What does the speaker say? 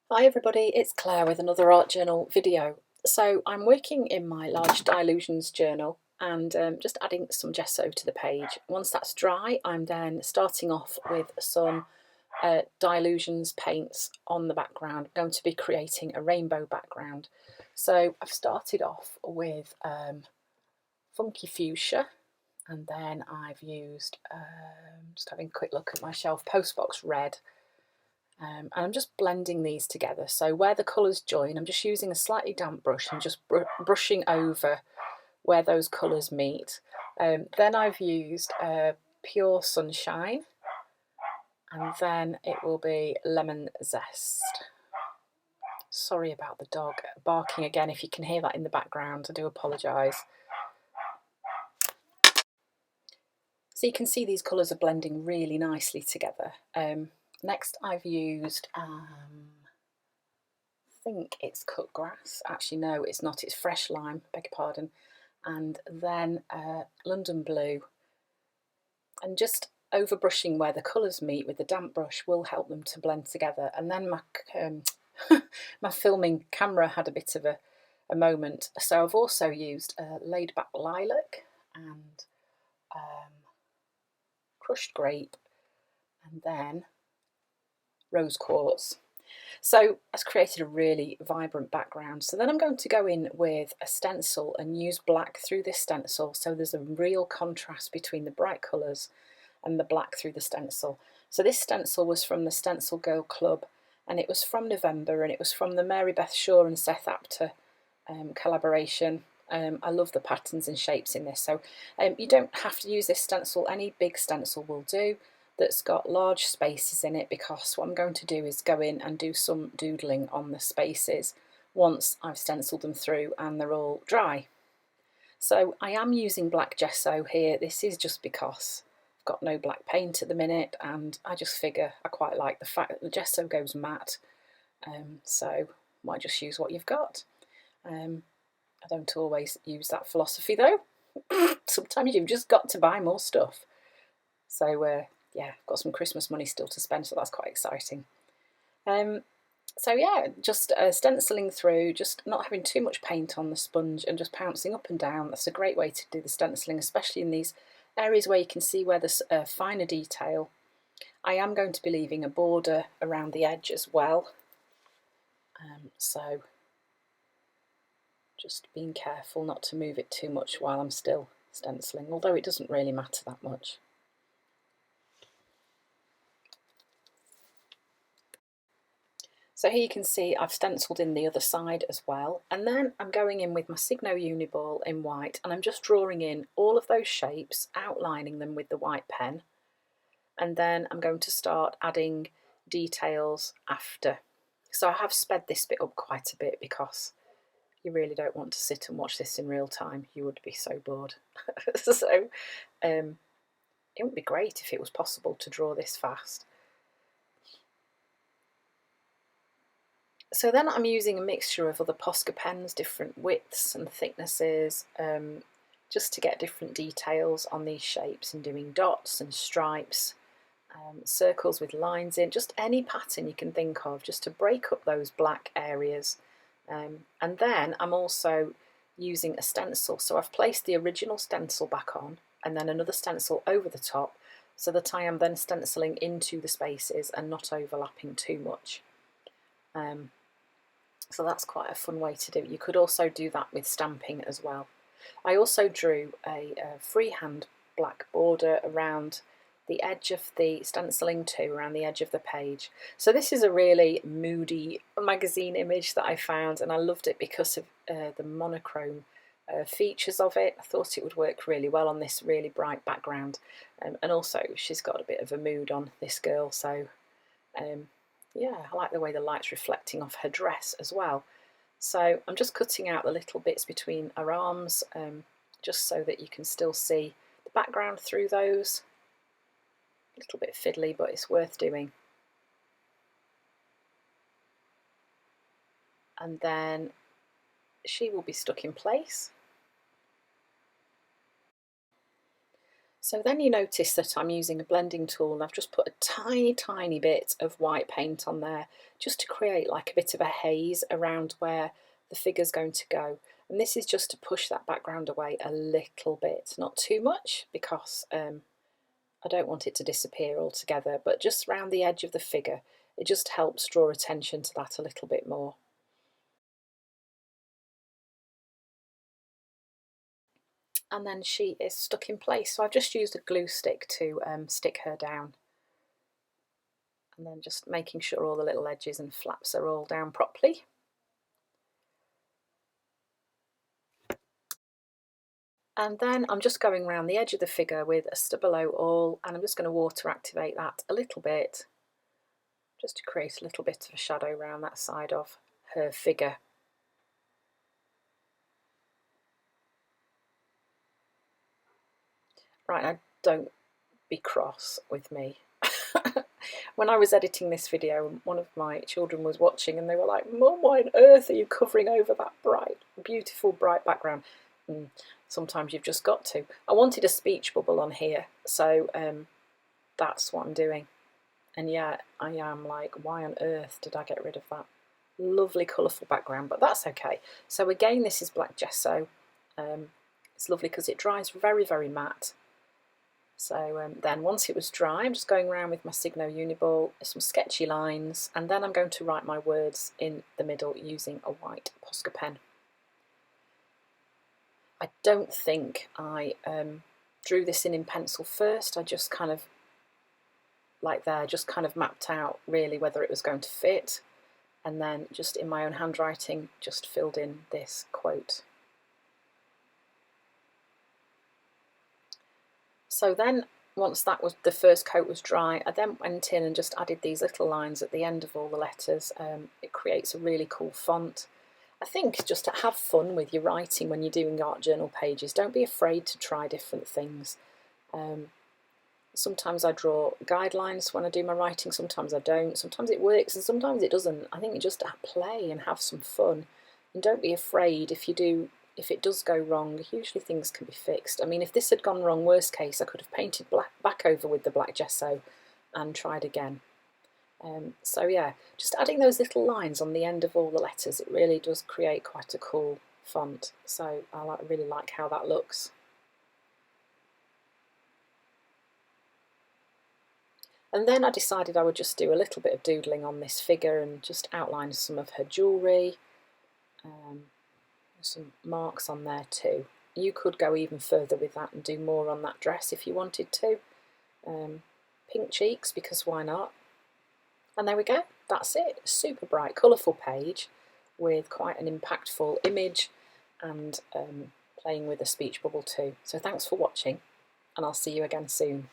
Hi everybody, it's Claire with another art journal video. So I'm working in my large dilutions journal and just adding some gesso to the page. Once that's dry, I'm then starting off with some dilutions paints on the background. I'm going to be creating a rainbow background. So I've started off with funky fuchsia, and then I've used, just having a quick look at my shelf, postbox red. And I'm just blending these together. So where the colours join, I'm just using a slightly damp brush and just brushing over where those colours meet. Then I've used Pure Sunshine, and then it will be Lemon Zest. Sorry about the dog barking again, if you can hear that in the background, I do apologise. So you can see these colours are blending really nicely together. Next I've used think it's cut grass. Actually, no, it's not. It's fresh lime, beg your pardon. And then London blue. And just overbrushing where the colours meet with the damp brush will help them to blend together. And then my, my filming camera had a bit of a moment. So I've also used laid back lilac and crushed grape and then rose quartz. So that's created a really vibrant background. So then I'm going to go in with a stencil and use black through this stencil, so there's a real contrast between the bright colours and the black through the stencil. So this stencil was from the Stencil Girl Club, and it was from November, and it was from the Mary Beth Shaw and Seth Apter collaboration. I love the patterns and shapes in this. So you don't have to use this stencil, any big stencil will do that's got large spaces in it, because what I'm going to do is go in and do some doodling on the spaces once I've stenciled them through and they're all dry. So I am using black gesso here. This is just because I've got no black paint at the minute, and I just figure I quite like the fact that the gesso goes matte, so might just use what you've got. I don't always use that philosophy though. Sometimes you've just got to buy more stuff. So yeah, I've got some Christmas money still to spend, so that's quite exciting. So yeah, just stenciling through, just not having too much paint on the sponge and just pouncing up and down. That's a great way to do the stenciling, especially in these areas where you can see where there's finer detail. I am going to be leaving a border around the edge as well. So just being careful not to move it too much while I'm still stenciling, although it doesn't really matter that much. So here you can see I've stenciled in the other side as well, and then I'm going in with my Signo Uniball in white, and I'm just drawing in all of those shapes, outlining them with the white pen, and then I'm going to start adding details after. So I have sped this bit up quite a bit because you really don't want to sit and watch this in real time. You would be so bored. So it would be great if it was possible to draw this fast. So then I'm using a mixture of other Posca pens, different widths and thicknesses, just to get different details on these shapes, and doing dots and stripes, circles with lines in, just any pattern you can think of, just to break up those black areas. And then I'm also using a stencil, so I've placed the original stencil back on and then another stencil over the top, so that I am then stenciling into the spaces and not overlapping too much. So that's quite a fun way to do it. You could also do that with stamping as well. I also drew a freehand black border around the edge of the stenciling too, around the edge of the page. So this is a really moody magazine image that I found, and I loved it because of the monochrome features of it. I thought it would work really well on this really bright background, and also she's got a bit of a mood on, this girl, so yeah, I like the way the light's reflecting off her dress as well. So I'm just cutting out the little bits between her arms, just so that you can still see the background through those. A little bit fiddly, but it's worth doing. And then she will be stuck in place. So then you notice that I'm using a blending tool and I've just put a tiny bit of white paint on there just to create like a bit of a haze around where the figure's going to go. And this is just to push that background away a little bit, not too much because I don't want it to disappear altogether, but just around the edge of the figure. It just helps draw attention to that a little bit more. And then she is stuck in place. So I've just used a glue stick to stick her down. And then just making sure all the little edges and flaps are all down properly. And then I'm just going around the edge of the figure with a Stabilo All, and I'm just going to water activate that a little bit, just to create a little bit of a shadow around that side of her figure. Right, now don't be cross with me. When I was editing this video, one of my children was watching and they were like, "Mum, why on earth are you covering over that bright, beautiful, bright background?" Sometimes you've just got to. I wanted a speech bubble on here, so that's what I'm doing. And yeah, I am like, why on earth did I get rid of that lovely colourful background? But that's okay. So again, this is black gesso. It's lovely because it dries very matte. So then once it was dry, I'm just going around with my Signo Uniball, some sketchy lines, and then I'm going to write my words in the middle using a white Posca pen. I don't think I drew this in pencil first. I just kind of, like there, just kind of mapped out really whether it was going to fit, and then just in my own handwriting just filled in this quote. So then once that was, the first coat was dry, I then went in and just added these little lines at the end of all the letters. It creates a really cool font. I think just to have fun with your writing when you're doing art journal pages. Don't be afraid to try different things. Sometimes I draw guidelines when I do my writing, sometimes I don't. Sometimes it works and sometimes it doesn't. I think you just play and have some fun. And don't be afraid if it does go wrong. Usually things can be fixed. I mean, if this had gone wrong, worst case, I could have painted back over with the black gesso and tried again. So yeah, just adding those little lines on the end of all the letters, it really does create quite a cool font. So I really like how that looks. And then I decided I would just do a little bit of doodling on this figure and just outline some of her jewellery. Some marks on there too. You could go even further with that and do more on that dress if you wanted to. Pink cheeks, because why not? And there we go, that's it. Super bright, colourful page with quite an impactful image and playing with a speech bubble too. So thanks for watching, and I'll see you again soon.